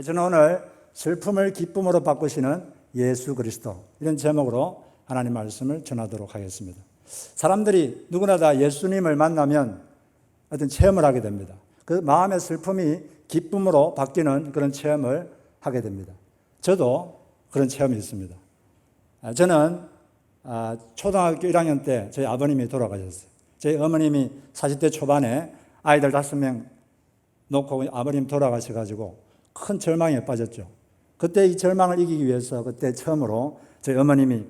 저는 오늘 슬픔을 기쁨으로 바꾸시는 예수 그리스도, 이런 제목으로 하나님 말씀을 전하도록 하겠습니다. 사람들이 누구나 다 예수님을 만나면 어떤 체험을 하게 됩니다. 그 마음의 슬픔이 기쁨으로 바뀌는 그런 체험을 하게 됩니다. 저도 그런 체험이 있습니다. 저는 초등학교 1학년 때 저희 아버님이 돌아가셨어요. 저희 어머님이 40대 초반에 아이들 5명 놓고 아버님 돌아가셔가지고 큰 절망에 빠졌죠. 그때 이 절망을 이기기 위해서 그때 처음으로 저희 어머님이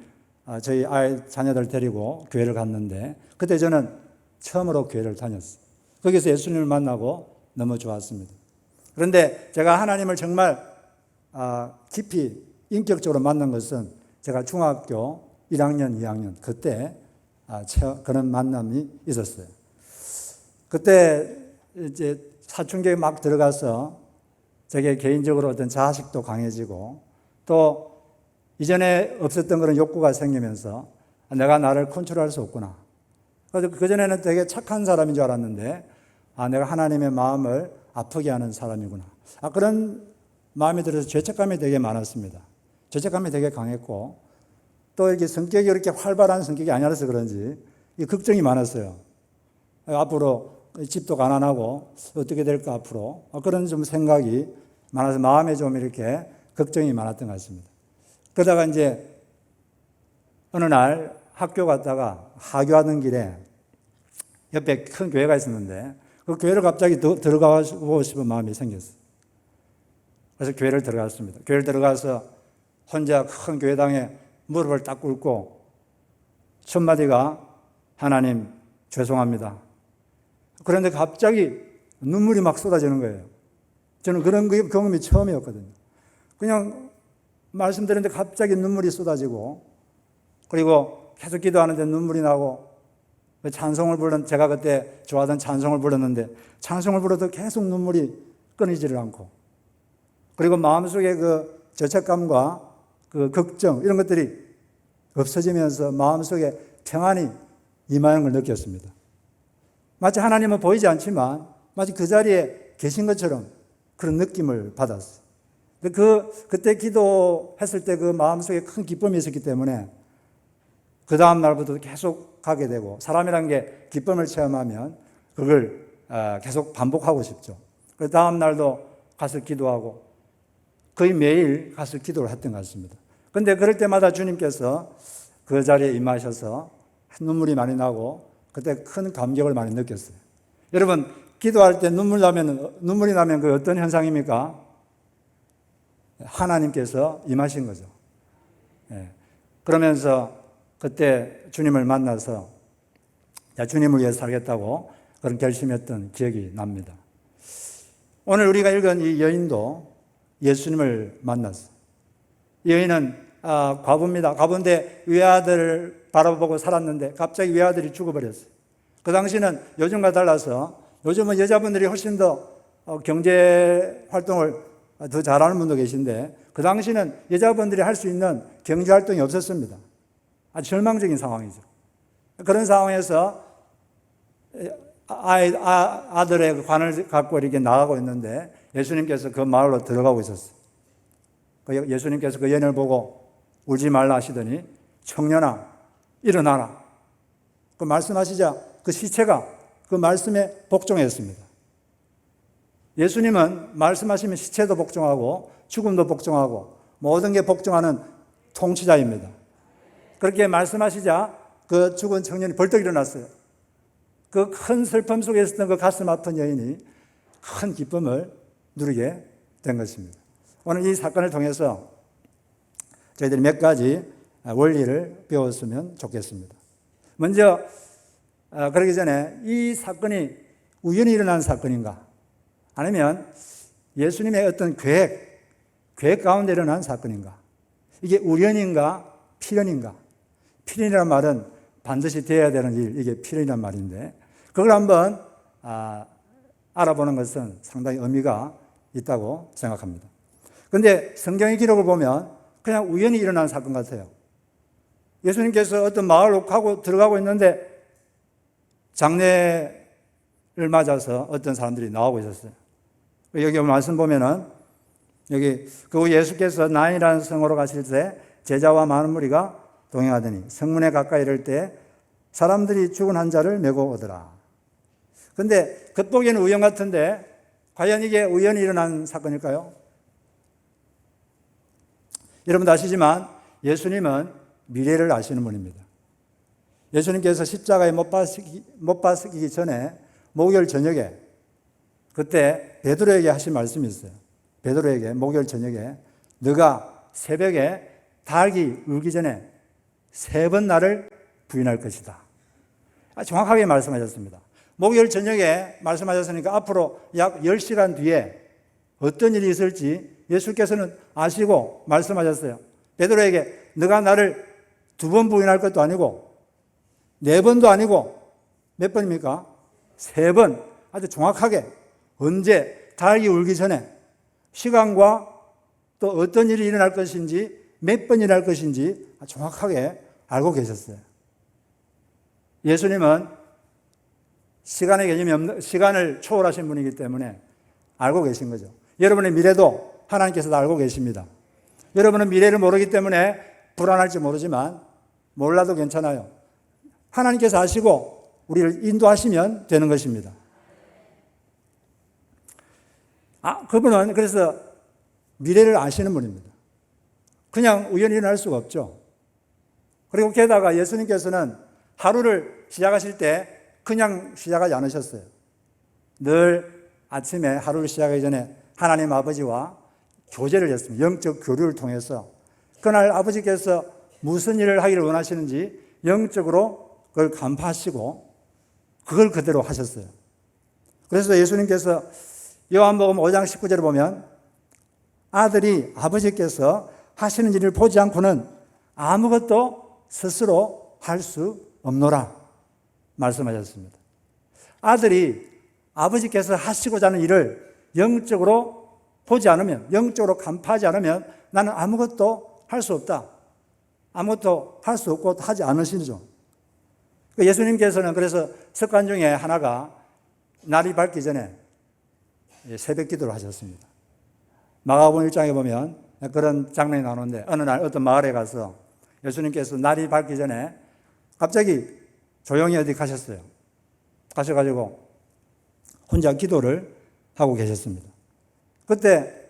저희 자녀들 데리고 교회를 갔는데, 그때 저는 처음으로 교회를 다녔어요. 거기서 예수님을 만나고 너무 좋았습니다. 그런데 제가 하나님을 정말 깊이 인격적으로 만난 것은 제가 중학교 1학년, 2학년 그때 그런 만남이 있었어요. 그때 이제 사춘기에 막 들어가서 제게 개인적으로 어떤 자아식도 강해지고, 또 이전에 없었던 그런 욕구가 생기면서 내가 나를 컨트롤할 수 없구나. 그전에는 되게 착한 사람인 줄 알았는데 내가 하나님의 마음을 아프게 하는 사람이구나. 그런 마음이 들어서 죄책감이 되게 많았습니다. 죄책감이 되게 강했고, 또 이렇게 성격이 그렇게 활발한 성격이 아니라서 그런지 걱정이 많았어요. 앞으로 집도 가난하고 어떻게 될까 앞으로, 그런 좀 생각이 많아서 마음에 좀 이렇게 걱정이 많았던 것 같습니다. 그러다가 이제 어느 날 학교 갔다가 하교하던 길에 옆에 큰 교회가 있었는데 그 교회를 갑자기 들어가고 싶은 마음이 생겼어요. 그래서 교회를 들어갔습니다. 교회를 들어가서 혼자 큰 교회당에 무릎을 딱 꿇고 첫 마디가 하나님 죄송합니다. 그런데 갑자기 눈물이 막 쏟아지는 거예요. 저는 그런 경험이 처음이었거든요. 그냥 말씀드렸는데 갑자기 눈물이 쏟아지고, 그리고 계속 기도하는데 눈물이 나고, 제가 그때 좋아하던 찬송을 불렀는데 찬송을 불러도 계속 눈물이 끊이지를 않고, 그리고 마음속에 그 죄책감과 그 걱정 이런 것들이 없어지면서 마음속에 평안이 임하는 걸 느꼈습니다. 마치 하나님은 보이지 않지만 마치 그 자리에 계신 것처럼 그런 느낌을 받았어요. 그때 기도했을 때 그 마음속에 큰 기쁨이 있었기 때문에 그 다음 날부터 계속 가게 되고, 사람이란 게 기쁨을 체험하면 그걸 계속 반복하고 싶죠. 그 다음 날도 가서 기도하고 거의 매일 가서 기도를 했던 것 같습니다. 그런데 그럴 때마다 주님께서 그 자리에 임하셔서 눈물이 많이 나고 그때 큰 감격을 많이 느꼈어요. 여러분, 기도할 때 눈물이 나면 그 어떤 현상입니까? 하나님께서 임하신 거죠. 그러면서 그때 주님을 만나서 주님을 위해 살겠다고 그런 결심했던 기억이 납니다. 오늘 우리가 읽은 이 여인도 예수님을 만났어요. 이 여인은 과부입니다. 과부인데 외아들을 바라보고 살았는데 갑자기 외아들이 죽어버렸어요. 그 당시는 요즘과 달라서 요즘은 여자분들이 훨씬 더 경제 활동을 더 잘하는 분도 계신데 그 당시는 여자분들이 할 수 있는 경제 활동이 없었습니다. 아주 절망적인 상황이죠. 그런 상황에서 아들의 관을 갖고 이렇게 나가고 있는데 예수님께서 그 마을로 들어가고 있었어요. 예수님께서 그 여인을 보고 울지 말라 하시더니 청년아 일어나라. 그 말씀하시자 그 시체가 그 말씀에 복종했습니다. 예수님은 말씀하시면 시체도 복종하고 죽음도 복종하고 모든 게 복종하는 통치자입니다. 그렇게 말씀하시자 그 죽은 청년이 벌떡 일어났어요. 그 큰 슬픔 속에 있었던 그 가슴 아픈 여인이 큰 기쁨을 누리게 된 것입니다. 오늘 이 사건을 통해서 저희들이 몇 가지 원리를 배웠으면 좋겠습니다. 먼저 그러기 전에 이 사건이 우연히 일어난 사건인가, 아니면 예수님의 어떤 계획 가운데 일어난 사건인가, 이게 우연인가 필연인가. 필연이라는 말은 반드시 되어야 되는 일, 이게 필연이란 말인데 그걸 한번 알아보는 것은 상당히 의미가 있다고 생각합니다. 그런데 성경의 기록을 보면 그냥 우연히 일어난 사건 같아요. 예수님께서 어떤 마을로 들어가고 있는데 장례를 맞아서 어떤 사람들이 나오고 있었어요. 여기 말씀 보면은 여기 그 예수께서 나인이라는 성으로 가실 때 제자와 많은 무리가 동행하더니 성문에 가까이 이를 때 사람들이 죽은 한 자를 메고 오더라. 그런데 겉보기에는 우연 같은데 과연 이게 우연히 일어난 사건일까요? 여러분도 아시지만 예수님은 미래를 아시는 분입니다. 예수님께서 십자가에 못 박히기 전에 목요일 저녁에 그때 베드로에게 하신 말씀이 있어요. 베드로에게 목요일 저녁에 너가 새벽에 닭이 울기 전에 3번 나를 부인할 것이다. 정확하게 말씀하셨습니다. 목요일 저녁에 말씀하셨으니까 앞으로 약 10시간 뒤에 어떤 일이 있을지 예수께서는 아시고 말씀하셨어요. 베드로에게 너가 나를 2번 부인할 것도 아니고 4번도 아니고 몇 번입니까? 3번. 아주 정확하게 언제 닭이 울기 전에 시간과 또 어떤 일이 일어날 것인지 몇 번 일어날 것인지 정확하게 알고 계셨어요. 예수님은 시간의 개념이 없는, 시간을 초월하신 분이기 때문에 알고 계신 거죠. 여러분의 미래도 하나님께서도 알고 계십니다. 여러분은 미래를 모르기 때문에 불안할지 모르지만 몰라도 괜찮아요. 하나님께서 아시고 우리를 인도하시면 되는 것입니다. 그분은 그래서 미래를 아시는 분입니다. 그냥 우연히 일어날 수가 없죠. 그리고 게다가 예수님께서는 하루를 시작하실 때 그냥 시작하지 않으셨어요. 늘 아침에 하루를 시작하기 전에 하나님 아버지와 교제를 했습니다. 영적 교류를 통해서 그날 아버지께서 무슨 일을 하기를 원하시는지 영적으로 그걸 간파하시고 그걸 그대로 하셨어요. 그래서 예수님께서 요한복음 5장 19절에 보면 아들이 아버지께서 하시는 일을 보지 않고는 아무것도 스스로 할 수 없노라 말씀하셨습니다. 아들이 아버지께서 하시고자 하는 일을 영적으로 보지 않으면, 영적으로 간파하지 않으면 나는 아무것도 할 수 없다. 아무것도 할 수 없고 하지 않으시죠. 예수님께서는 그래서 습관 중에 하나가 날이 밝기 전에 새벽 기도를 하셨습니다. 마가복음 1장에 보면 그런 장면이 나오는데 어느 날 어떤 마을에 가서 예수님께서 날이 밝기 전에 갑자기 조용히 어디 가셨어요. 가셔가지고 혼자 기도를 하고 계셨습니다. 그때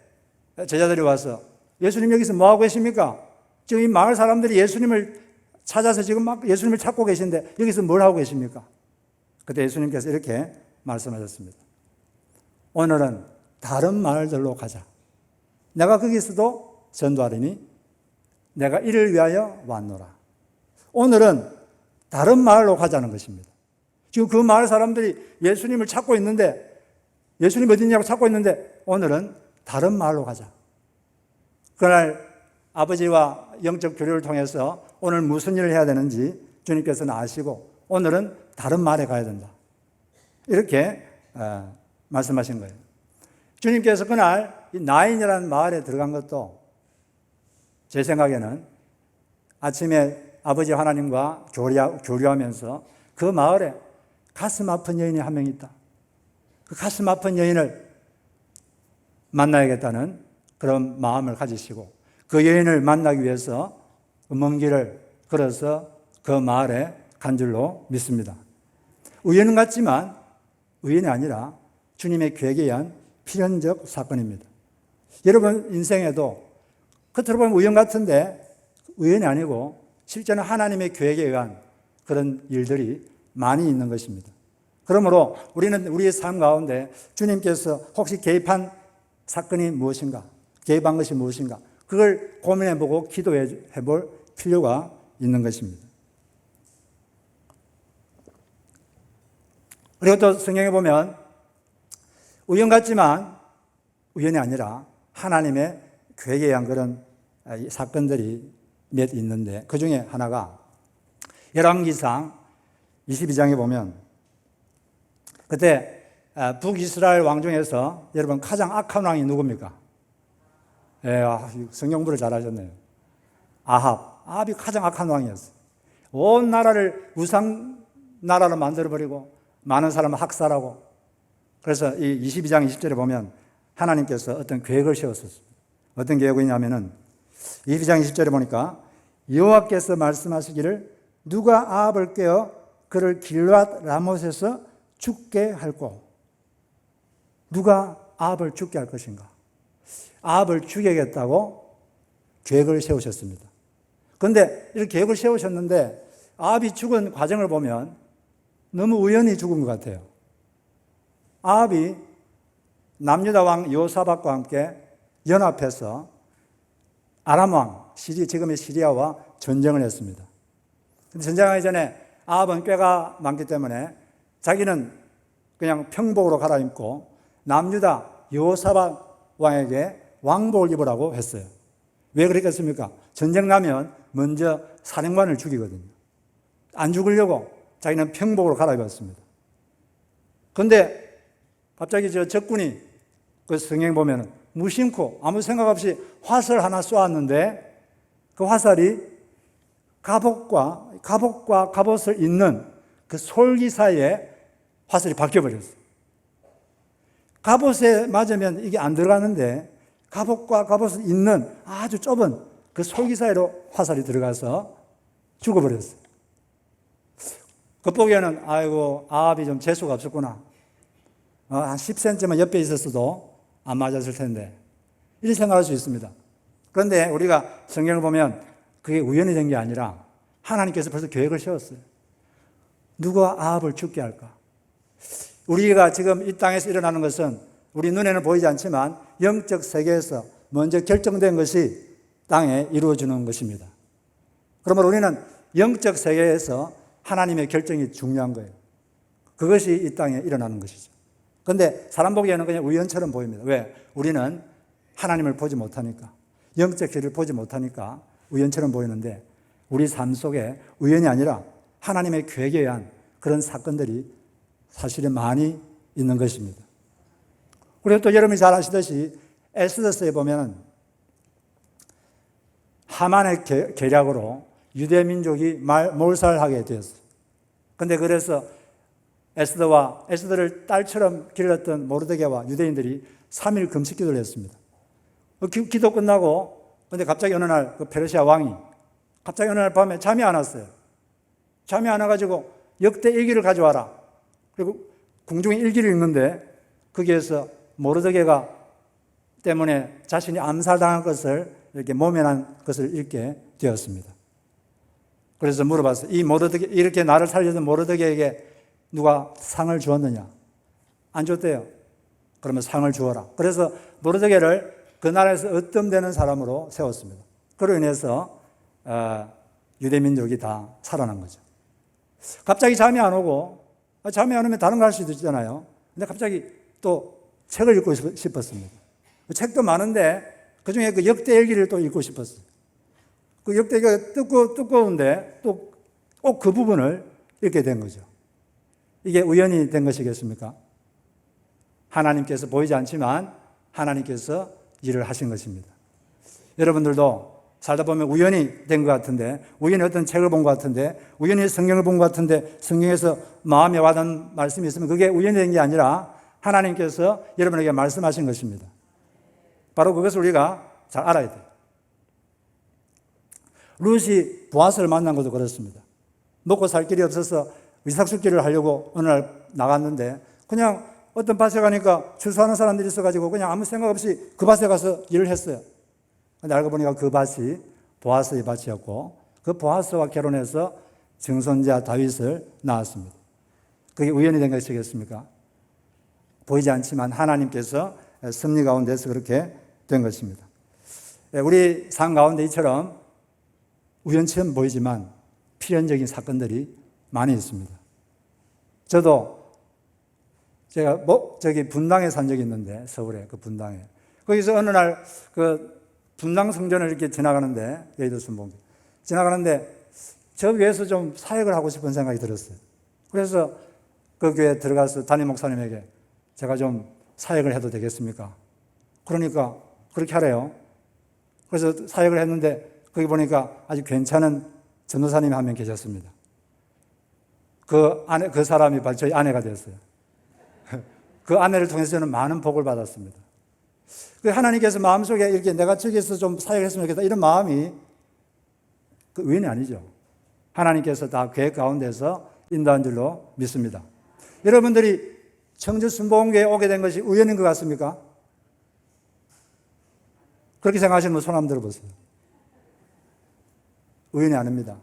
제자들이 와서 예수님 여기서 뭐 하고 계십니까? 지금 이 마을 사람들이 예수님을 찾아서 지금 막 예수님을 찾고 계신데 여기서 뭘 하고 계십니까? 그때 예수님께서 이렇게 말씀하셨습니다. 오늘은 다른 마을들로 가자. 내가 거기서도 전도하리니 내가 이를 위하여 왔노라. 오늘은 다른 마을로 가자는 것입니다. 지금 그 마을 사람들이 예수님을 찾고 있는데 예수님 어디 있냐고 찾고 있는데 오늘은 다른 마을로 가자. 그날 아버지와 영적 교류를 통해서 오늘 무슨 일을 해야 되는지 주님께서는 아시고 오늘은 다른 마을에 가야 된다. 이렇게 말씀하신 거예요. 주님께서 그날 이 나인이라는 마을에 들어간 것도 제 생각에는 아침에 아버지 하나님과 교류하면서 그 마을에 가슴 아픈 여인이 한 명 있다. 그 가슴 아픈 여인을 만나야겠다는 그런 마음을 가지시고 그 여인을 만나기 위해서 먼 길을 걸어서 그 마을에 간 줄로 믿습니다. 우연 같지만 우연이 아니라 주님의 계획에 의한 필연적 사건입니다. 여러분 인생에도 겉으로 보면 우연 같은데 우연이 아니고 실제는 하나님의 계획에 의한 그런 일들이 많이 있는 것입니다. 그러므로 우리는 우리의 삶 가운데 주님께서 혹시 개입한 사건이 무엇인가, 개입한 것이 무엇인가, 그걸 고민해보고 기도해볼 필요가 있는 것입니다. 그리고 또 성경에 보면 우연 같지만 우연이 아니라 하나님의 계획에 의한 그런 사건들이 몇 있는데 그 중에 하나가 열왕기상 22장에 보면 그때 북이스라엘 왕 중에서 여러분 가장 악한 왕이 누굽니까? 성경부를 잘 하셨네요. 아합이 가장 악한 왕이었어요. 온 나라를 우상 나라로 만들어버리고 많은 사람을 학살하고 그래서 이 22장 20절에 보면 하나님께서 어떤 계획을 세웠었습니다. 어떤 계획이냐면은 2장 20절에 보니까 여호와께서 말씀하시기를 누가 아합을 깨어 그를 길앗 라못에서 죽게 할꼬. 누가 아합을 죽게 할 것인가? 아합을 죽이겠다고 계획을 세우셨습니다. 그런데 이렇게 계획을 세우셨는데 아합이 죽은 과정을 보면 너무 우연히 죽은 것 같아요. 아합이 남유다 왕 여호사밧과 함께 연합해서 아람 왕, 지금의 시리아와 전쟁을 했습니다. 근데 전쟁하기 전에 아합은 꾀가 많기 때문에 자기는 그냥 평복으로 갈아입고 남유다 여호사밧 왕에게 왕복을 입으라고 했어요. 왜 그랬겠습니까? 전쟁 나면 먼저 사령관을 죽이거든요. 안 죽으려고 자기는 평복으로 갈아입었습니다. 그런데 갑자기 적군이 그 성경 보면 무심코 아무 생각 없이 화살 하나 쏘았는데 그 화살이 갑옷과 갑옷을 잇는 그 솔기 사이에 화살이 박혀버렸어요. 갑옷에 맞으면 이게 안 들어가는데 갑옷과 갑옷을 잇는 아주 좁은 그 솔기 사이로 화살이 들어가서 죽어버렸어요. 겉보기에는 아이고 아합이 좀 재수가 없었구나. 한 10cm만 옆에 있었어도 안 맞았을 텐데 이렇게 생각할 수 있습니다. 그런데 우리가 성경을 보면 그게 우연히 된 게 아니라 하나님께서 벌써 계획을 세웠어요. 누가 아합을 죽게 할까? 우리가 지금 이 땅에서 일어나는 것은 우리 눈에는 보이지 않지만 영적 세계에서 먼저 결정된 것이 땅에 이루어지는 것입니다. 그러면 우리는 영적 세계에서 하나님의 결정이 중요한 거예요. 그것이 이 땅에 일어나는 것이죠. 그런데 사람 보기에는 그냥 우연처럼 보입니다. 왜? 우리는 하나님을 보지 못하니까, 영적 길을 보지 못하니까 우연처럼 보이는데 우리 삶 속에 우연이 아니라 하나님의 계획에 의한 그런 사건들이 사실은 많이 있는 것입니다. 그리고 또 여러분이 잘 아시듯이 에스더서에 보면 하만의 계략으로 유대 민족이 몰살하게 되었어요. 그런데 그래서 에스더를 딸처럼 길렀던 모르드게와 유대인들이 3일 금식 기도를 했습니다. 기도 끝나고 근데 갑자기 어느 날 그 페르시아 왕이 갑자기 어느 날 밤에 잠이 안 왔어요. 잠이 안 와가지고 역대 일기를 가져와라. 그리고 궁중에 일기를 읽는데 거기에서 모르드게가 때문에 자신이 암살당한 것을 이렇게 모면한 것을 읽게 되었습니다. 그래서 물어봤어요. 이 모르드게, 이렇게 나를 살려준 모르드게에게 누가 상을 주었느냐? 안 줬대요. 그러면 상을 주어라. 그래서 모르드게를 그 나라에서 으뜸되는 사람으로 세웠습니다. 그로 인해서 유대민족이 다 살아난 거죠. 갑자기 잠이 안 오고, 잠이 안 오면 다른 거 할 수도 있잖아요. 근데 갑자기 또 책을 읽고 싶었습니다. 책도 많은데 그 중에 그 역대일기를 또 읽고 싶었어요. 그 역대기가 두꺼운데 또 꼭 그 부분을 읽게 된 거죠. 이게 우연히 된 것이겠습니까? 하나님께서 보이지 않지만 하나님께서 일을 하신 것입니다. 여러분들도 살다 보면 우연히 된 것 같은데, 우연히 어떤 책을 본 것 같은데, 우연히 성경을 본 것 같은데, 성경에서 마음에 와닿는 말씀이 있으면 그게 우연히 된 게 아니라 하나님께서 여러분에게 말씀하신 것입니다. 바로 그것을 우리가 잘 알아야 돼요. 룻이 보아스를 만난 것도 그렇습니다. 먹고 살 길이 없어서 위삭수길을 하려고 어느 날 나갔는데 그냥 어떤 밭에 가니까 출소하는 사람들이 있어가지고 그냥 아무 생각 없이 그 밭에 가서 일을 했어요. 근데 알고 보니까 그 밭이 보아스의 밭이었고 그 보아스와 결혼해서 증손자 다윗을 낳았습니다. 그게 우연히 된 것이겠습니까? 보이지 않지만 하나님께서 섭리 가운데서 그렇게 된 것입니다. 우리 삶 가운데 이처럼 우연처럼 보이지만 필연적인 사건들이 많이 있습니다. 제가 저기 분당에 산 적이 있는데, 서울에 그 분당에. 거기서 어느 날 그 분당 성전을 이렇게 지나가는데, 여의도 순복음 지나가는데 저 위에서 좀 사역을 하고 싶은 생각이 들었어요. 그래서 그 교회에 들어가서 담임 목사님에게 제가 좀 사역을 해도 되겠습니까? 그러니까 그렇게 하래요. 그래서 사역을 했는데 거기 보니까 아주 괜찮은 전도사님이 한 명 계셨습니다. 그 사람이 바로 저희 아내가 됐어요. 그 아내를 통해서 저는 많은 복을 받았습니다. 그 하나님께서 마음속에 이렇게 내가 저기서 좀 사역했으면 좋겠다 이런 마음이 그 우연이 아니죠. 하나님께서 다 계획 가운데서 인도한 줄로 믿습니다. 여러분들이 청주 순복음교회에 오게 된 것이 우연인 것 같습니까? 그렇게 생각하시는 분 손 한번 들어보세요. 우연이 아닙니다.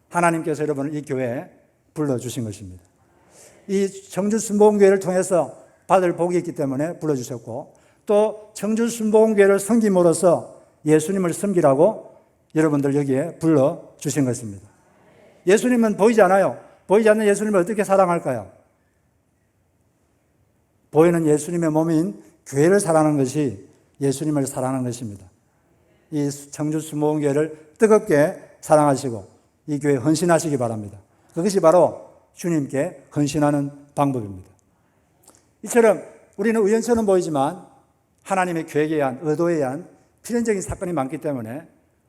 하나님께서 여러분을 이 교회에 불러주신 것입니다. 이 청주 순복음교회를 통해서 받을 복이 있기 때문에 불러주셨고, 또 청주 순복음교회를 섬김으로써 예수님을 섬기라고 여러분들 여기에 불러주신 것입니다. 예수님은 보이지 않아요. 보이지 않는 예수님을 어떻게 사랑할까요? 보이는 예수님의 몸인 교회를 사랑하는 것이 예수님을 사랑하는 것입니다. 이 청주 순복음교회를 뜨겁게 사랑하시고 이 교회에 헌신하시기 바랍니다. 그것이 바로 주님께 헌신하는 방법입니다. 이처럼 우리는 우연처럼 보이지만 하나님의 계획에 의한, 의도에 의한 필연적인 사건이 많기 때문에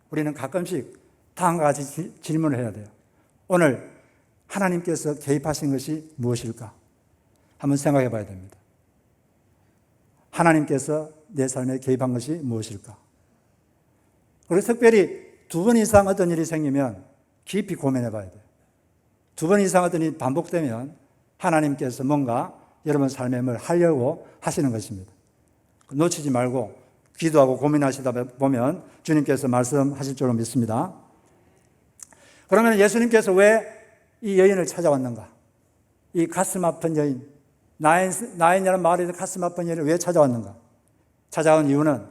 우리는 가끔씩 다음과 같이 질문을 해야 돼요. 오늘 하나님께서 개입하신 것이 무엇일까? 한번 생각해 봐야 됩니다. 하나님께서 내 삶에 개입한 것이 무엇일까? 그리고 특별히 2번 이상 어떤 일이 생기면 깊이 고민해 봐야 돼요. 2번 이상 어떤 일이 반복되면 하나님께서 뭔가 여러분 삶에 뭘 하려고 하시는 것입니다. 놓치지 말고 기도하고 고민하시다 보면 주님께서 말씀하실 줄로 믿습니다. 그러면 예수님께서 왜 이 여인을 찾아왔는가? 이 가슴 아픈 여인, 나인이라는 마을에서 가슴 아픈 여인을 왜 찾아왔는가? 찾아온 이유는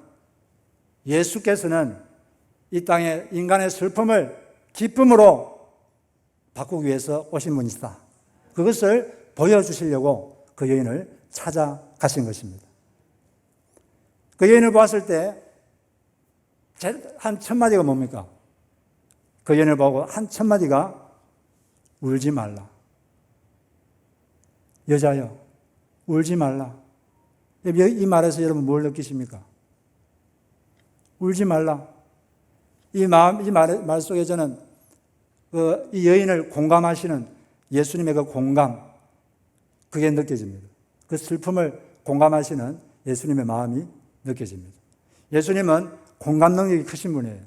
예수께서는 이 땅에 인간의 슬픔을 기쁨으로 바꾸기 위해서 오신 분이시다. 그것을 보여주시려고 그 여인을 찾아가신 것입니다. 그 여인을 보았을 때 한 첫 마디가 뭡니까? 그 여인을 보고 한 첫 마디가 울지 말라. 여자여, 울지 말라. 이 말에서 여러분 뭘 느끼십니까? 울지 말라. 이 말 속에 저는 이 여인을 공감하시는 예수님의 그 공감, 그게 느껴집니다. 그 슬픔을 공감하시는 예수님의 마음이 느껴집니다. 예수님은 공감 능력이 크신 분이에요.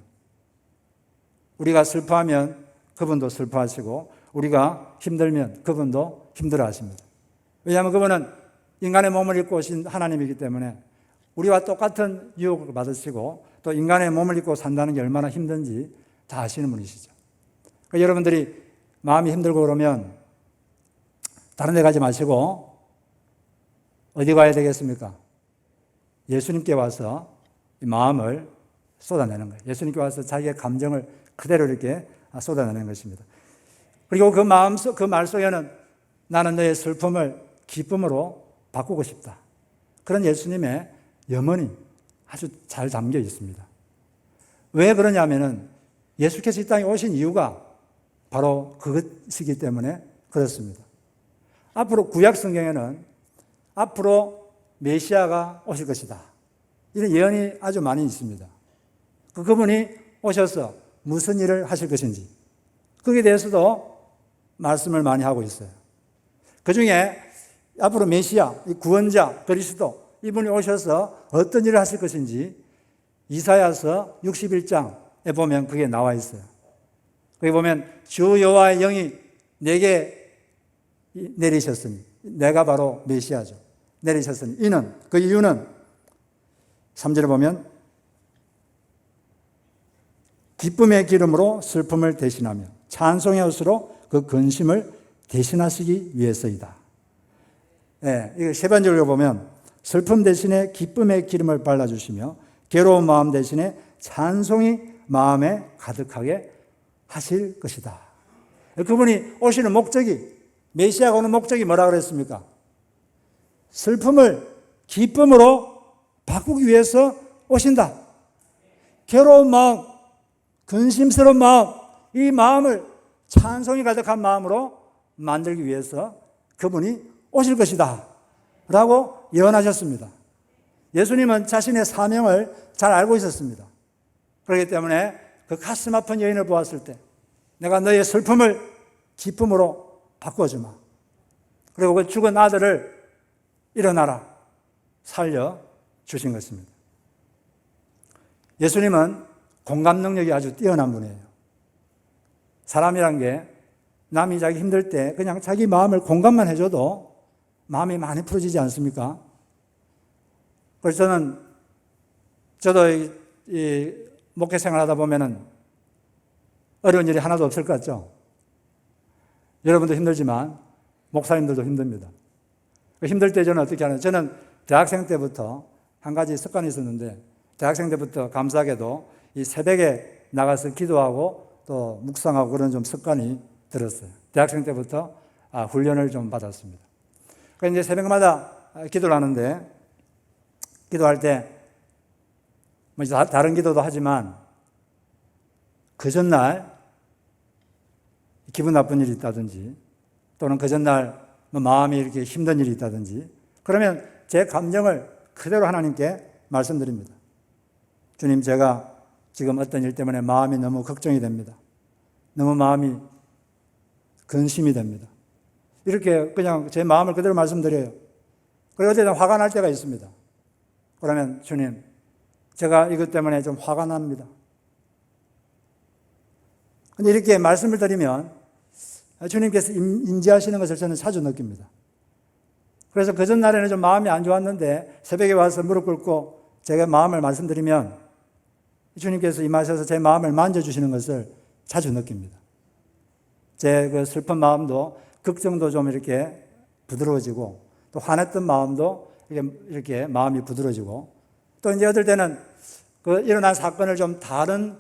우리가 슬퍼하면 그분도 슬퍼하시고, 우리가 힘들면 그분도 힘들어 하십니다. 왜냐하면 그분은 인간의 몸을 입고 오신 하나님이기 때문에 우리와 똑같은 유혹을 받으시고 또 인간의 몸을 입고 산다는 게 얼마나 힘든지 다 아시는 분이시죠. 그러니까 여러분들이 마음이 힘들고 그러면 다른 데 가지 마시고 어디 가야 되겠습니까? 예수님께 와서 이 마음을 쏟아내는 거예요. 예수님께 와서 자기의 감정을 그대로 이렇게 쏟아내는 것입니다. 그리고 그 말 속에는 나는 너의 슬픔을 기쁨으로 바꾸고 싶다. 그런 예수님의 염원이 아주 잘 담겨 있습니다. 왜 그러냐면은 예수께서 이 땅에 오신 이유가 바로 그것이기 때문에 그렇습니다. 앞으로 구약 성경에는 앞으로 메시아가 오실 것이다. 이런 예언이 아주 많이 있습니다. 그분이 오셔서 무슨 일을 하실 것인지 거기에 대해서도 말씀을 많이 하고 있어요. 그 중에 앞으로 메시아, 구원자, 그리스도 이분이 오셔서 어떤 일을 하실 것인지 이사야서 61장에 보면 그게 나와 있어요. 거기 보면 주 여호와의 영이 내게 내리셨으니 내가 바로 메시아죠. 내리셨으니 이는 그 이유는 3절에 보면 기쁨의 기름으로 슬픔을 대신하며 찬송의 옷으로 그 근심을 대신하시기 위해서이다. 네, 이거 세 번째로 보면 슬픔 대신에 기쁨의 기름을 발라주시며 괴로운 마음 대신에 찬송이 마음에 가득하게 하실 것이다. 그분이 오시는 목적이, 메시아가 오는 목적이 뭐라 그랬습니까? 슬픔을 기쁨으로 바꾸기 위해서 오신다. 괴로운 마음, 근심스러운 마음, 이 마음을 찬송이 가득한 마음으로 만들기 위해서 그분이 오실 것이다 라고 예언하셨습니다. 예수님은 자신의 사명을 잘 알고 있었습니다. 그렇기 때문에 그 가슴 아픈 여인을 보았을 때 내가 너의 슬픔을 기쁨으로 바꿔주마. 그리고 그 죽은 아들을 일어나라 살려주신 것입니다. 예수님은 공감 능력이 아주 뛰어난 분이에요. 사람이란 게 남이 자기 힘들 때 그냥 자기 마음을 공감만 해줘도 마음이 많이 풀어지지 않습니까? 그래서 저도 이 목회 생활하다 보면은 어려운 일이 하나도 없을 것 같죠? 여러분도 힘들지만 목사님들도 힘듭니다. 힘들 때 저는 어떻게 하냐면, 저는 대학생 때부터 한 가지 습관이 있었는데, 대학생 때부터 감사하게도 이 새벽에 나가서 기도하고 또 묵상하고 그런 좀 습관이 들었어요. 대학생 때부터 훈련을 좀 받았습니다. 그러니까 이제 새벽마다 기도를 하는데, 기도할 때 뭐 다른 기도도 하지만 그 전날 기분 나쁜 일이 있다든지, 또는 그 전날 마음이 이렇게 힘든 일이 있다든지, 그러면 제 감정을 그대로 하나님께 말씀드립니다. 주님, 제가 지금 어떤 일 때문에 마음이 너무 걱정이 됩니다. 너무 마음이 근심이 됩니다. 이렇게 그냥 제 마음을 그대로 말씀드려요. 그리고 어쨌든 화가 날 때가 있습니다. 그러면 주님, 제가 이것 때문에 좀 화가 납니다. 근데 이렇게 말씀을 드리면 주님께서 임재하시는 것을 저는 자주 느낍니다. 그래서 그 전날에는 좀 마음이 안 좋았는데 새벽에 와서 무릎 꿇고 제가 마음을 말씀드리면 주님께서 임하셔서 제 마음을 만져주시는 것을 자주 느낍니다. 제 그 슬픈 마음도, 걱정도 좀 이렇게 부드러워지고, 또 화냈던 마음도 이렇게 마음이 부드러워지고, 또 이제 어떨 때는 그 일어난 사건을 좀 다른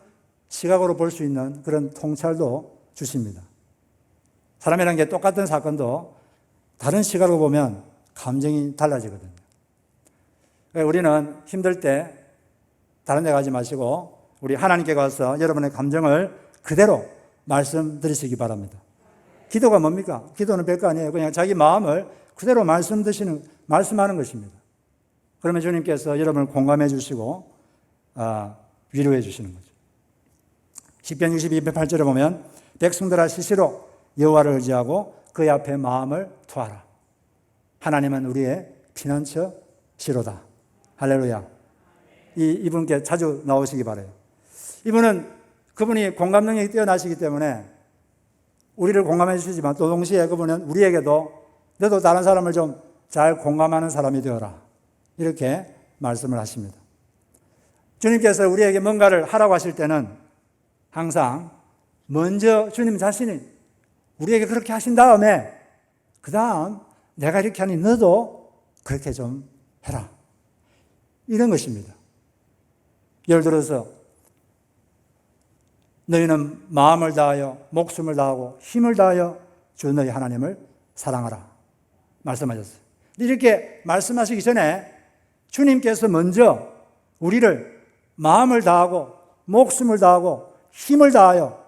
시각으로 볼 수 있는 그런 통찰도 주십니다. 사람이라는 게 똑같은 사건도 다른 시각으로 보면 감정이 달라지거든요. 우리는 힘들 때 다른 데 가지 마시고 우리 하나님께 가서 여러분의 감정을 그대로 말씀드리시기 바랍니다. 기도가 뭡니까? 기도는 별거 아니에요. 그냥 자기 마음을 그대로 말씀하는 것입니다. 그러면 주님께서 여러분을 공감해 주시고 위로해 주시는 거죠. 시편 62, 8절에 보면 백성들아 시시로 여호와를 의지하고 그의 앞에 마음을 투하라. 하나님은 우리의 피난처시로다. 할렐루야. 이분께 자주 나오시기 바라요. 그분이 공감 능력이 뛰어나시기 때문에 우리를 공감해 주시지만 또 동시에 그분은 우리에게도 너도 다른 사람을 좀 잘 공감하는 사람이 되어라. 이렇게 말씀을 하십니다. 주님께서 우리에게 뭔가를 하라고 하실 때는 항상 먼저 주님 자신이 우리에게 그렇게 하신 다음에 그 다음 내가 이렇게 하니 너도 그렇게 좀 해라. 이런 것입니다. 예를 들어서 너희는 마음을 다하여 목숨을 다하고 힘을 다하여 주 너희 하나님을 사랑하라 말씀하셨어요. 이렇게 말씀하시기 전에 주님께서 먼저 우리를 마음을 다하고 목숨을 다하고 힘을 다하여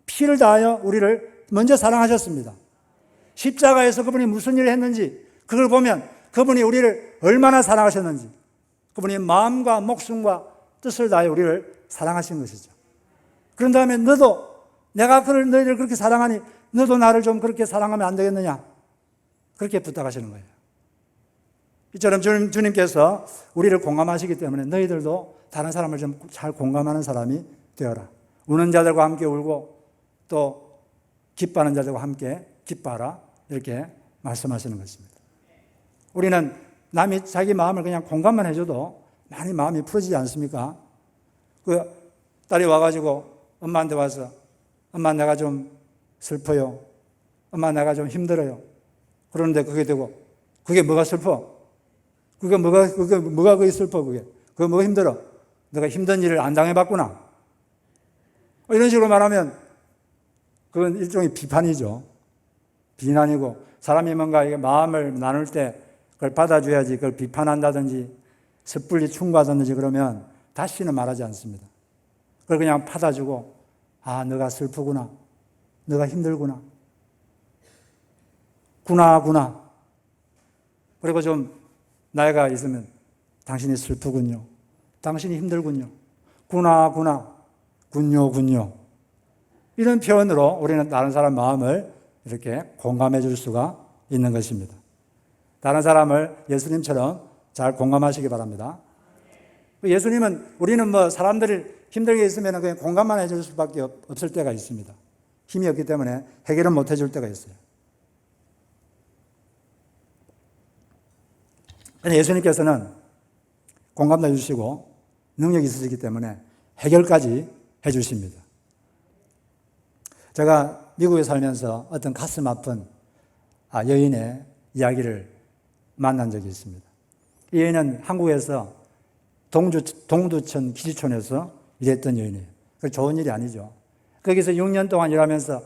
피를 다하여 우리를 먼저 사랑하셨습니다. 십자가에서 그분이 무슨 일을 했는지 그걸 보면 그분이 우리를 얼마나 사랑하셨는지, 그분이 마음과 목숨과 뜻을 다하여 우리를 사랑하신 것이죠. 그런 다음에 너도 내가 너희를 그렇게 사랑하니 너도 나를 좀 그렇게 사랑하면 안 되겠느냐, 그렇게 부탁하시는 거예요. 이처럼 주님께서 우리를 공감하시기 때문에 너희들도 다른 사람을 좀 잘 공감하는 사람이 되어라. 우는 자들과 함께 울고 또 기뻐하는 자들과 함께 기뻐하라. 이렇게 말씀하시는 것입니다. 우리는 남이 자기 마음을 그냥 공감만 해줘도 많이 마음이 풀어지지 않습니까? 그 딸이 와가지고 엄마한테 와서 엄마 내가 좀 슬퍼요. 엄마 내가 좀 힘들어요. 그러는데 그게 되고 그게 뭐가 슬퍼? 그게 뭐가 그게 슬퍼? 그게 뭐가 힘들어? 내가 힘든 일을 안 당해봤구나. 이런 식으로 말하면 그건 일종의 비판이죠. 비난이고, 사람이 뭔가 이게 마음을 나눌 때 그걸 받아줘야지 그걸 비판한다든지 섣불리 충고하든지 그러면 다시는 말하지 않습니다. 그걸 그냥 받아주고, 아, 너가 슬프구나. 너가 힘들구나. 구나. 그리고 좀 나이가 있으면 당신이 슬프군요. 당신이 힘들군요. 구나. 군요. 이런 표현으로 우리는 다른 사람 마음을 이렇게 공감해 줄 수가 있는 것입니다. 다른 사람을 예수님처럼 잘 공감하시기 바랍니다. 예수님은 우리는 뭐 사람들이 힘들게 있으면 그냥 공감만 해줄 수밖에 없을 때가 있습니다. 힘이 없기 때문에 해결은 못 해줄 때가 있어요. 그런데 예수님께서는 공감도 해주시고 능력이 있으시기 때문에 해결까지 해주십니다. 제가 미국에 살면서 어떤 가슴 아픈 여인의 이야기를 만난 적이 있습니다. 이 여인은 한국에서 동두천 기지촌에서 일했던 여인이에요. 좋은 일이 아니죠. 거기서 6년 동안 일하면서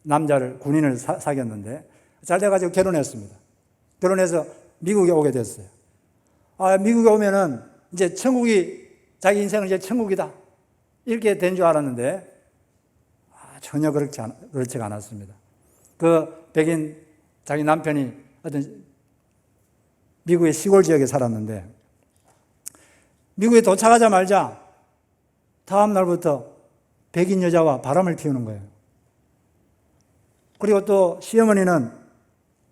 남자를 군인을 사귀었는데 잘 돼가지고 결혼했습니다. 결혼해서 미국에 오게 됐어요. 미국에 오면은 이제 자기 인생은 이제 천국이다. 이렇게 된 줄 알았는데 전혀 그렇지가 않았습니다. 그 백인 자기 남편이 어떤 미국의 시골 지역에 살았는데 미국에 도착하자마자 다음 날부터 백인 여자와 바람을 피우는 거예요. 그리고 또 시어머니는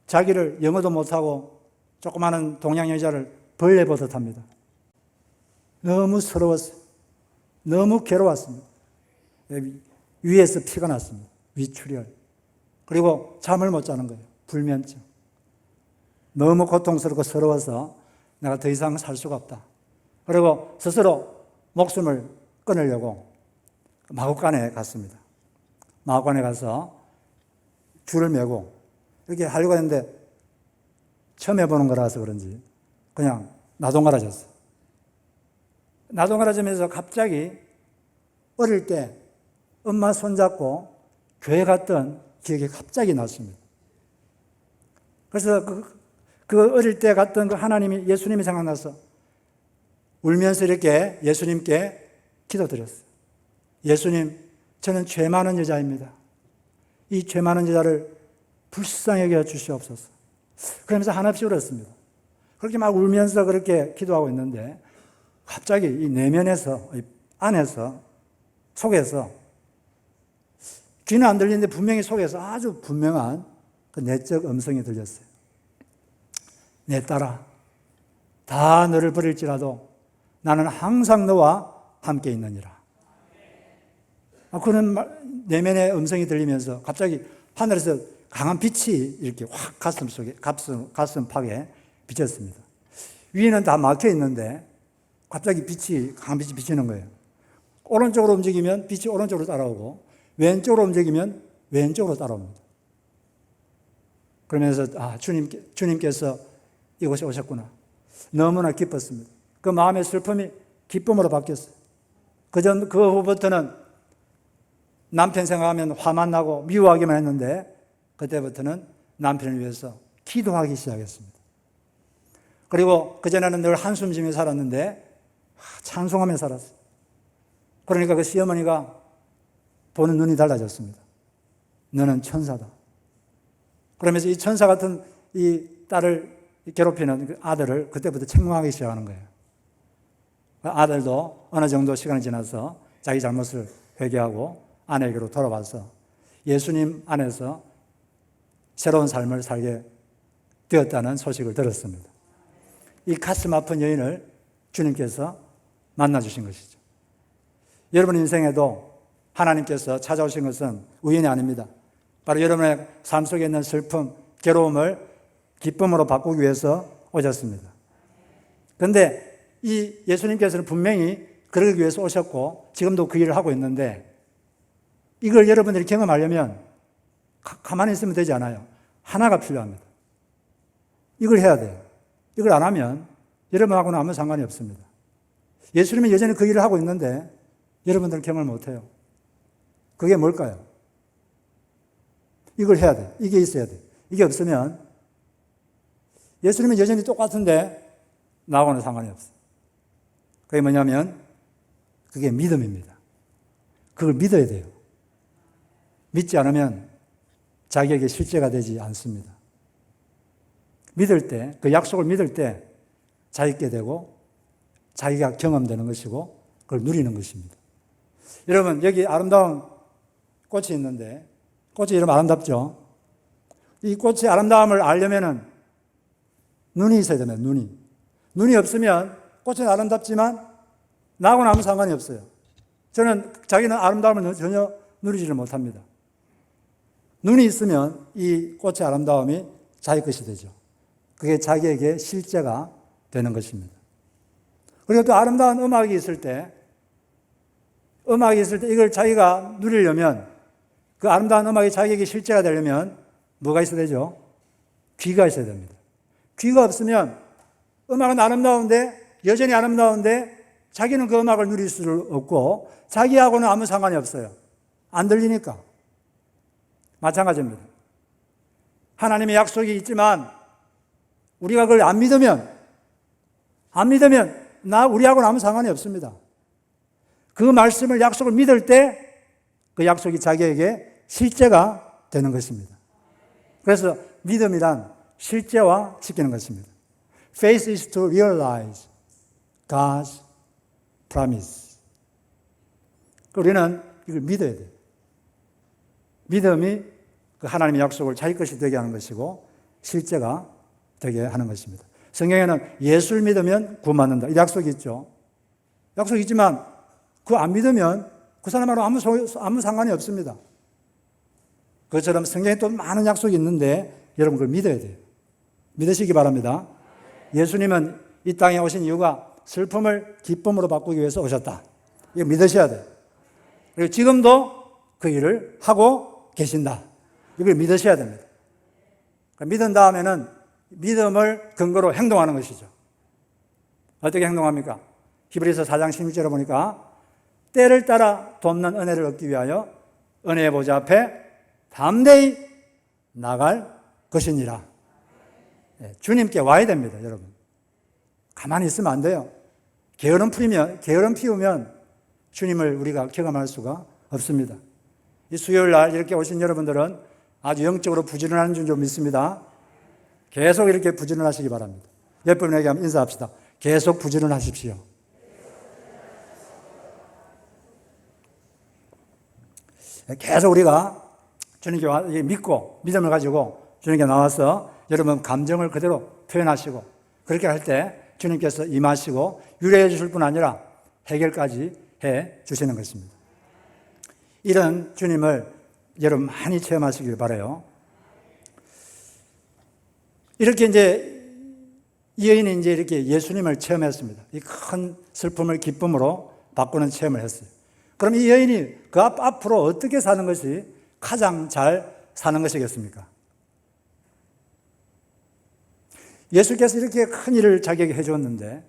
자기를 영어도 못하고 조그마한 동양 여자를 벌레버섯 합니다. 너무 서러웠어요. 너무 괴로웠습니다. 위에서 피가 났습니다. 위출혈. 그리고 잠을 못 자는 거예요. 불면증. 너무 고통스럽고 서러워서 내가 더 이상 살 수가 없다. 그리고 스스로 목숨을 끊으려고 마구간에 갔습니다. 마구간에 가서 줄을 메고 이렇게 하려고 했는데 처음 해보는 거라서 그런지 그냥 나동갈아졌어요. 나동갈아지면서 갑자기 어릴 때 엄마 손잡고 교회 갔던 기억이 갑자기 났습니다. 그래서 그 어릴 때 갔던 그 예수님이 생각나서 울면서 이렇게 예수님께 기도드렸어요. 예수님, 저는 죄 많은 여자입니다. 이 죄 많은 여자를 불쌍히 여겨 주시옵소서. 그러면서 한없이 울었습니다. 그렇게 막 울면서 그렇게 기도하고 있는데 갑자기 이 내면에서, 안에서, 속에서 귀는 안 들리는데 분명히 속에서 아주 분명한 그 내적 음성이 들렸어요. 내 딸아, 다 너를 버릴지라도 나는 항상 너와 함께 있느니라. 그런 내면의 음성이 들리면서 갑자기 하늘에서 강한 빛이 이렇게 확 가슴팍에 비쳤습니다. 위에는 다 막혀 있는데 갑자기 강한 빛이 비치는 거예요. 오른쪽으로 움직이면 빛이 오른쪽으로 따라오고 왼쪽으로 움직이면 왼쪽으로 따라옵니다. 그러면서 주님께서 이곳에 오셨구나. 너무나 기뻤습니다. 그 마음의 슬픔이 기쁨으로 바뀌었어요. 그 후부터는 남편 생각하면 화만 나고 미워하기만 했는데 그때부터는 남편을 위해서 기도하기 시작했습니다. 그리고 그전에는 늘 한숨 쉬며 살았는데 찬송하며 살았어요. 그러니까 그 시어머니가 보는 눈이 달라졌습니다. 너는 천사다. 그러면서 이 천사 같은 이 딸을 괴롭히는 그 아들을 그때부터 책망하기 시작하는 거예요. 아들도 어느 정도 시간이 지나서 자기 잘못을 회개하고 아내에게로 돌아와서 예수님 안에서 새로운 삶을 살게 되었다는 소식을 들었습니다. 이 가슴 아픈 여인을 주님께서 만나주신 것이죠. 여러분 인생에도 하나님께서 찾아오신 것은 우연이 아닙니다. 바로 여러분의 삶 속에 있는 슬픔, 괴로움을 기쁨으로 바꾸기 위해서 오셨습니다. 그런데 이 예수님께서는 분명히 그러기 위해서 오셨고 지금도 그 일을 하고 있는데 이걸 여러분들이 경험하려면 가만히 있으면 되지 않아요. 하나가 필요합니다. 이걸 해야 돼요. 이걸 안 하면 여러분하고는 아무 상관이 없습니다. 예수님은 여전히 그 일을 하고 있는데 여러분들은 경험을 못해요. 그게 뭘까요? 이걸 해야 돼요. 이게 있어야 돼요. 이게 없으면 예수님은 여전히 똑같은데 나하고는 상관이 없어요. 그게 뭐냐면 그게 믿음입니다. 그걸 믿어야 돼요. 믿지 않으면 자기에게 실제가 되지 않습니다. 믿을 때, 그 약속을 믿을 때 자기게 되고 자기가 경험되는 것이고 그걸 누리는 것입니다. 여러분 여기 아름다운 꽃이 있는데 꽃이 이름 아름답죠? 이 꽃의 아름다움을 알려면은 눈이 있어야 됩니다. 눈이 없으면 꽃은 아름답지만 나하고는 아무 상관이 없어요. 저는 자기는 아름다움을 전혀 누리지를 못합니다. 눈이 있으면 이 꽃의 아름다움이 자기 것이 되죠. 그게 자기에게 실제가 되는 것입니다. 그리고 또 아름다운 음악이 있을 때 이걸 자기가 누리려면, 그 아름다운 음악이 자기에게 실제가 되려면 뭐가 있어야 되죠? 귀가 있어야 됩니다. 귀가 없으면 음악은 아름다운데, 여전히 아름다운데 자기는 그 음악을 누릴 수 없고 자기하고는 아무 상관이 없어요. 안 들리니까. 마찬가지입니다. 하나님의 약속이 있지만 우리가 그걸 안 믿으면 우리하고는 아무 상관이 없습니다. 그 말씀을, 약속을 믿을 때 그 약속이 자기에게 실제가 되는 것입니다. 그래서 믿음이란 실제화 시키는 것입니다. Faith is to realize God's promise. 우리는 이걸 믿어야 돼요. 믿음이 그 하나님의 약속을 자기 것이 되게 하는 것이고 실제가 되게 하는 것입니다. 성경에는 예수를 믿으면 구원받는다, 이 약속이 있죠. 약속이 있지만 그거 안 믿으면 그 사람하고 아무 상관이 없습니다. 그것처럼 성경에 또 많은 약속이 있는데 여러분 그걸 믿어야 돼요. 믿으시기 바랍니다. 예수님은 이 땅에 오신 이유가 슬픔을 기쁨으로 바꾸기 위해서 오셨다. 이거 믿으셔야 돼요. 그리고 지금도 그 일을 하고 계신다. 이걸 믿으셔야 됩니다. 믿은 다음에는 믿음을 근거로 행동하는 것이죠. 어떻게 행동합니까? 히브리서 4장 16절에 보니까 때를 따라 돕는 은혜를 얻기 위하여 은혜의 보좌 앞에 담대히 나갈 것이니라. 주님께 와야 됩니다, 여러분. 가만히 있으면 안 돼요. 게으름 피우면 주님을 우리가 경험할 수가 없습니다. 이 수요일 날 이렇게 오신 여러분들은 아주 영적으로 부지런한 줄 좀 믿습니다. 계속 이렇게 부지런하시기 바랍니다. 옆 분에게 한번 인사합시다. 계속 부지런하십시오. 계속 우리가 주님께 믿고 믿음을 가지고 주님께 나와서 여러분 감정을 그대로 표현하시고 그렇게 할 때 주님께서 임하시고 유래해 주실 뿐 아니라 해결까지 해 주시는 것입니다. 이런 주님을 여러분 많이 체험하시길 바라요. 이렇게 이 여인이 이렇게 예수님을 체험했습니다. 이 큰 슬픔을 기쁨으로 바꾸는 체험을 했어요. 그럼 이 여인이 그 앞으로 어떻게 사는 것이 가장 잘 사는 것이겠습니까? 예수께서 이렇게 큰 일을 자기에게 해줬는데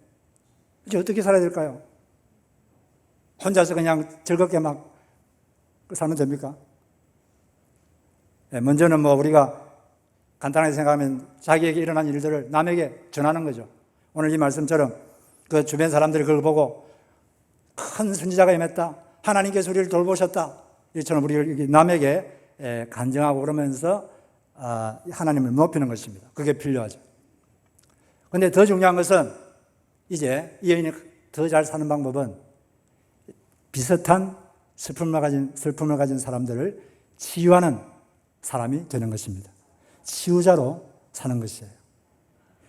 이제 어떻게 살아야 될까요? 혼자서 그냥 즐겁게 막 살면 됩니까? 먼저는 우리가 간단하게 생각하면 자기에게 일어난 일들을 남에게 전하는 거죠. 오늘 이 말씀처럼 그 주변 사람들이 그걸 보고 큰 선지자가 임했다, 하나님께서 우리를 돌보셨다, 이처럼 우리 남에게 간증하고 그러면서 하나님을 높이는 것입니다. 그게 필요하죠. 그런데 더 중요한 것은 이제 이 여인이 더 잘 사는 방법은 비슷한 슬픔을 가진 사람들을 치유하는 사람이 되는 것입니다. 치유자로 사는 것이에요.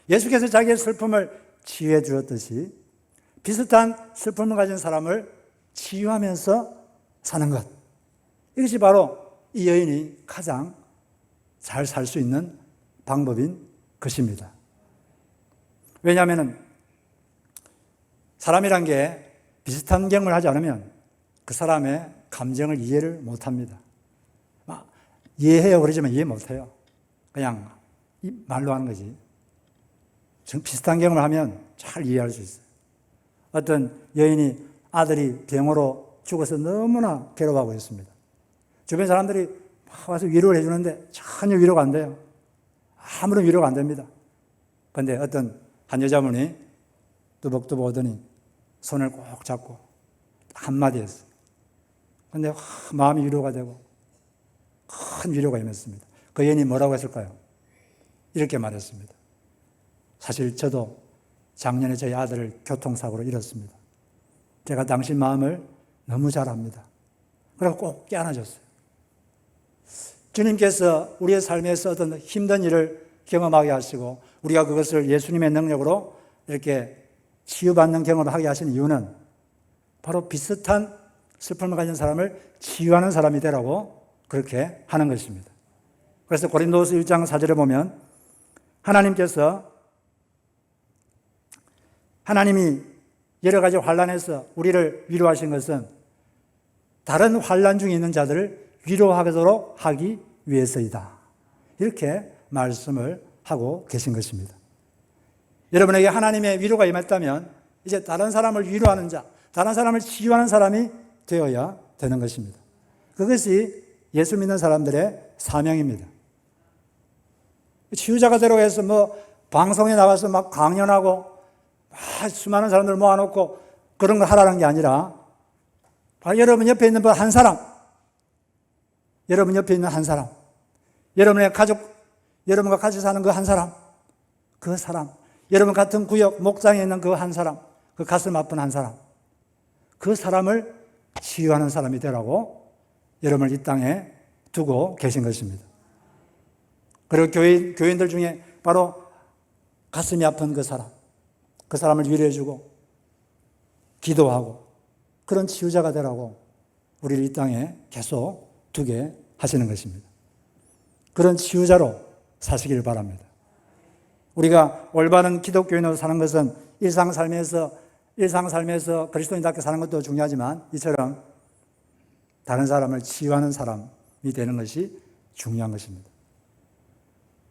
예수께서 자기의 슬픔을 치유해 주었듯이 비슷한 슬픔을 가진 사람을 치유하면서 사는 것, 이것이 바로 이 여인이 가장 잘 살 수 있는 방법인 것입니다. 왜냐하면 사람이란 게 비슷한 경험을 하지 않으면 그 사람의 감정을 이해를 못합니다. 이해해요 그러지만 이해 못해요. 그냥 말로 하는 거지. 비슷한 경험을 하면 잘 이해할 수 있어요. 어떤 여인이 아들이 병으로 죽어서 너무나 괴로워하고 있습니다. 주변 사람들이 와서 위로를 해주는데 전혀 위로가 안 돼요. 아무런 위로가 안 됩니다. 그런데 어떤 한 여자분이 뚜벅뚜벅 오더니 손을 꼭 잡고 한마디 했어요. 그런데 마음이 위로가 되고 큰 위로가 임했습니다. 그 여인이 뭐라고 했을까요? 이렇게 말했습니다. 사실 저도 작년에 저희 아들을 교통사고로 잃었습니다. 제가 당신 마음을 너무 잘 압니다. 그래서 꼭 껴안아줬어요. 주님께서 우리의 삶에서 어떤 힘든 일을 경험하게 하시고 우리가 그것을 예수님의 능력으로 이렇게 치유받는 경험을 하게 하시는 이유는 바로 비슷한 슬픔을 가진 사람을 치유하는 사람이 되라고 그렇게 하는 것입니다. 그래서 고린도후서 1장 4절에 보면 하나님이 여러 가지 환난에서 우리를 위로하신 것은 다른 환난 중에 있는 자들을 위로하도록 하기 위해서이다. 이렇게 말씀을 하고 계신 것입니다. 여러분에게 하나님의 위로가 임했다면 이제 다른 사람을 위로하는 자, 다른 사람을 치유하는 사람이 되어야 되는 것입니다. 그것이 예수 믿는 사람들의 사명입니다. 치유자가 되라고 해서 방송에 나가서 막 강연하고 수많은 사람들 모아놓고 그런 걸 하라는 게 아니라 여러분 옆에 있는 한 사람, 여러분 옆에 있는 한 사람, 여러분의 가족, 여러분과 같이 사는 그 한 사람, 그 사람, 여러분 같은 구역, 목장에 있는 그 한 사람, 그 가슴 아픈 한 사람, 그 사람을 치유하는 사람이 되라고 여러분을 이 땅에 두고 계신 것입니다. 그리고 교인들 중에 바로 가슴이 아픈 그 사람을 위로해주고 기도하고 그런 치유자가 되라고 우리를 이 땅에 계속 두게 하시는 것입니다. 그런 치유자로 사시길 바랍니다. 우리가 올바른 기독교인으로 사는 것은 일상삶에서 그리스도인답게 사는 것도 중요하지만 이처럼 다른 사람을 치유하는 사람이 되는 것이 중요한 것입니다.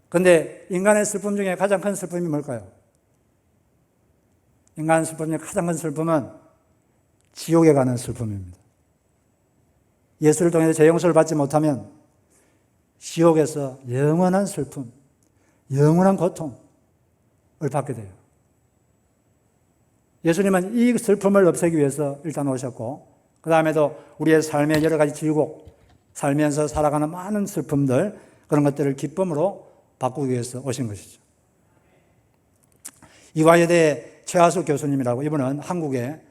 그런데 인간의 슬픔 중에 가장 큰 슬픔이 뭘까요? 인간의 슬픔 중에 가장 큰 슬픔은 지옥에 가는 슬픔입니다. 예수를 통해서 죄 용서를 받지 못하면 지옥에서 영원한 슬픔, 영원한 고통을 받게 돼요. 예수님은 이 슬픔을 없애기 위해서 일단 오셨고 그 다음에도 우리의 삶의 여러 가지 질곡, 살면서 살아가는 많은 슬픔들, 그런 것들을 기쁨으로 바꾸기 위해서 오신 것이죠. 이화여대 최하수 교수님이라고, 이분은 한국에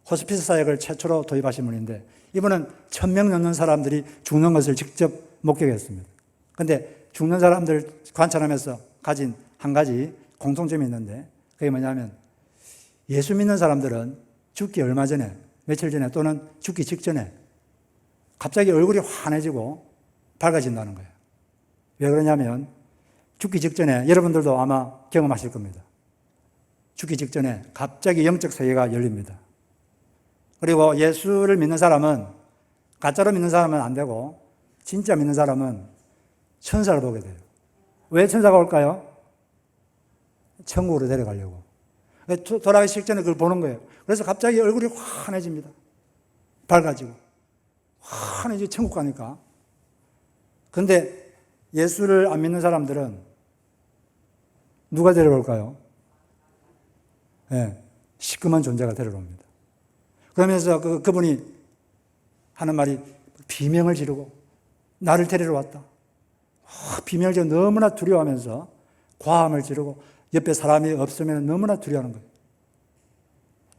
호스피스 사역을 최초로 도입하신 분인데 이분은 1000명 넘는 사람들이 죽는 것을 직접 목격했습니다. 그런데 죽는 사람들 관찰하면서 가진 한 가지 공통점이 있는데 그게 뭐냐면 예수 믿는 사람들은 죽기 얼마 전에, 며칠 전에 또는 죽기 직전에 갑자기 얼굴이 환해지고 밝아진다는 거예요. 왜 그러냐면 죽기 직전에 여러분들도 아마 경험하실 겁니다. 죽기 직전에 갑자기 영적 세계가 열립니다. 그리고 예수를 믿는 사람은, 가짜로 믿는 사람은 안 되고 진짜 믿는 사람은 천사를 보게 돼요. 왜 천사가 올까요? 천국으로 데려가려고. 돌아가기 직전에 그걸 보는 거예요. 그래서 갑자기 얼굴이 환해집니다. 밝아지고. 환해지고 천국 가니까. 그런데 예수를 안 믿는 사람들은 누가 데려올까요? 네, 시커먼 존재가 데려옵니다. 그러면서 그분이 하는 말이 비명을 지르고 나를 데리러 왔다. 비명을 지르고 너무나 두려워하면서 과함을 지르고 옆에 사람이 없으면 너무나 두려워하는 거예요.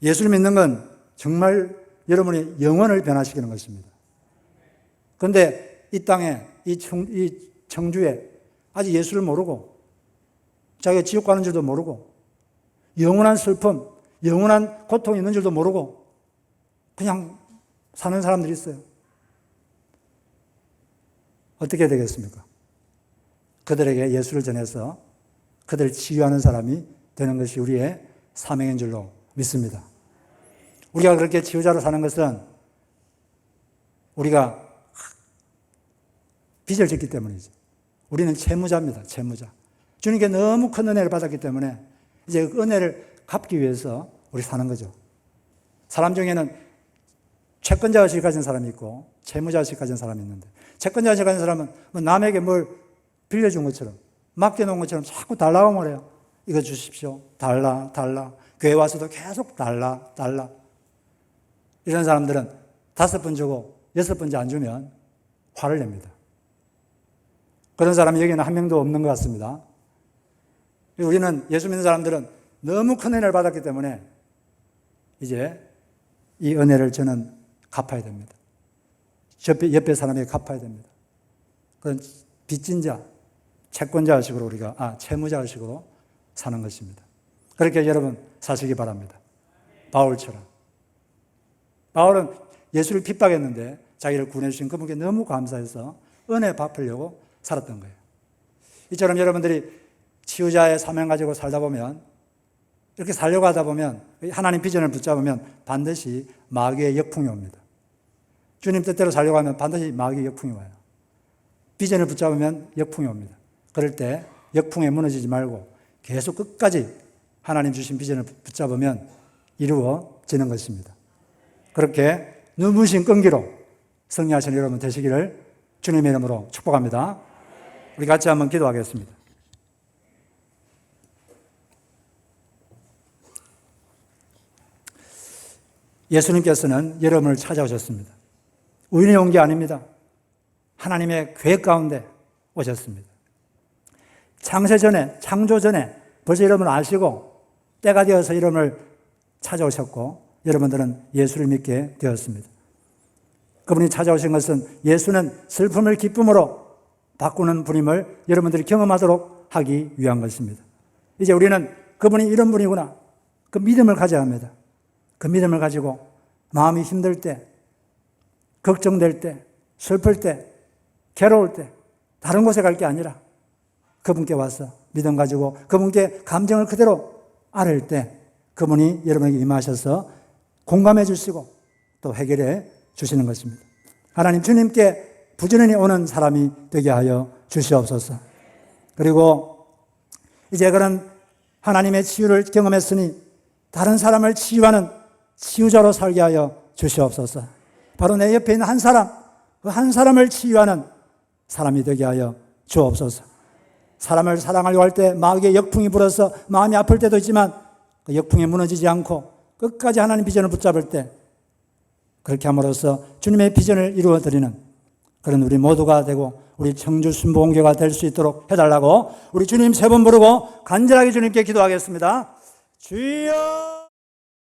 예수를 믿는 건 정말 여러분의 영혼을 변화시키는 것입니다. 그런데 이 땅에, 이 청주에 아직 예수를 모르고 자기가 지옥 가는 줄도 모르고 영원한 슬픔, 영원한 고통이 있는 줄도 모르고 그냥 사는 사람들이 있어요. 어떻게 되겠습니까? 그들에게 예수를 전해서 그들을 치유하는 사람이 되는 것이 우리의 사명인 줄로 믿습니다. 우리가 그렇게 치유자로 사는 것은 우리가 빚을 짓기 때문이죠. 우리는 채무자입니다. 채무자. 주님께 너무 큰 은혜를 받았기 때문에 이제 그 은혜를 갚기 위해서 우리 사는 거죠. 사람 중에는 채권자의식 가진 사람이 있고 채무자의식 가진 사람이 있는데, 채권자의식 가진 사람은 남에게 뭘 빌려준 것처럼, 맡겨놓은 것처럼 자꾸 달라고 말해요. 이거 주십시오. 달라. 교회 와서도 계속 달라. 이런 사람들은 5번 주고 6번째 안 주면 화를 냅니다. 그런 사람이 여기는 한 명도 없는 것 같습니다. 우리는, 예수 믿는 사람들은 너무 큰 은혜를 받았기 때문에 이제 이 은혜를 저는 갚아야 됩니다. 옆에 사람에게 갚아야 됩니다. 그런 빚진 자, 채권자의식으로 채무자의식으로 사는 것입니다. 그렇게 여러분 사시기 바랍니다. 바울처럼. 바울은 예수를 핍박했는데 자기를 구원해 주신 그분께 너무 감사해서 은혜 베풀려고 살았던 거예요. 이처럼 여러분들이 치유자의 사명 가지고 살다 보면, 이렇게 살려고 하다 보면, 하나님 비전을 붙잡으면 반드시 마귀의 역풍이 옵니다. 주님 뜻대로 살려고 하면 반드시 마귀의 역풍이 와요. 비전을 붙잡으면 역풍이 옵니다. 그럴 때 역풍에 무너지지 말고 계속 끝까지 하나님 주신 비전을 붙잡으면 이루어지는 것입니다. 그렇게 눈부신 끈기로 승리하시는 여러분 되시기를 주님의 이름으로 축복합니다. 우리 같이 한번 기도하겠습니다. 예수님께서는 여러분을 찾아오셨습니다. 우연히 온 게 아닙니다. 하나님의 계획 가운데 오셨습니다. 창세 전에, 창조 전에 벌써 여러분을 아시고 때가 되어서 여러분을 찾아오셨고 여러분들은 예수를 믿게 되었습니다. 그분이 찾아오신 것은 예수는 슬픔을 기쁨으로 바꾸는 분임을 여러분들이 경험하도록 하기 위한 것입니다. 이제 우리는 그분이 이런 분이구나, 그 믿음을 가져야 합니다. 그 믿음을 가지고 마음이 힘들 때, 걱정될 때, 슬플 때, 괴로울 때 다른 곳에 갈 게 아니라 그분께 와서 믿음 가지고 그분께 감정을 그대로 아뢰을 때 그분이 여러분에게 임하셔서 공감해 주시고 또 해결해 주시는 것입니다. 하나님, 주님께 부지런히 오는 사람이 되게 하여 주시옵소서. 그리고 이제 그런 하나님의 치유를 경험했으니 다른 사람을 치유하는 치유자로 살게 하여 주시옵소서. 바로 내 옆에 있는 한 사람, 그 한 사람을 치유하는 사람이 되게 하여 주옵소서. 사람을 사랑하려고 할 때 마귀의 역풍이 불어서 마음이 아플 때도 있지만 그 역풍에 무너지지 않고 끝까지 하나님 비전을 붙잡을 때 그렇게 함으로써 주님의 비전을 이루어드리는 그런 우리 모두가 되고 우리 청주 순복음교회가 될 수 있도록 해달라고 우리 주님 세 번 부르고 간절하게 주님께 기도하겠습니다. 주여!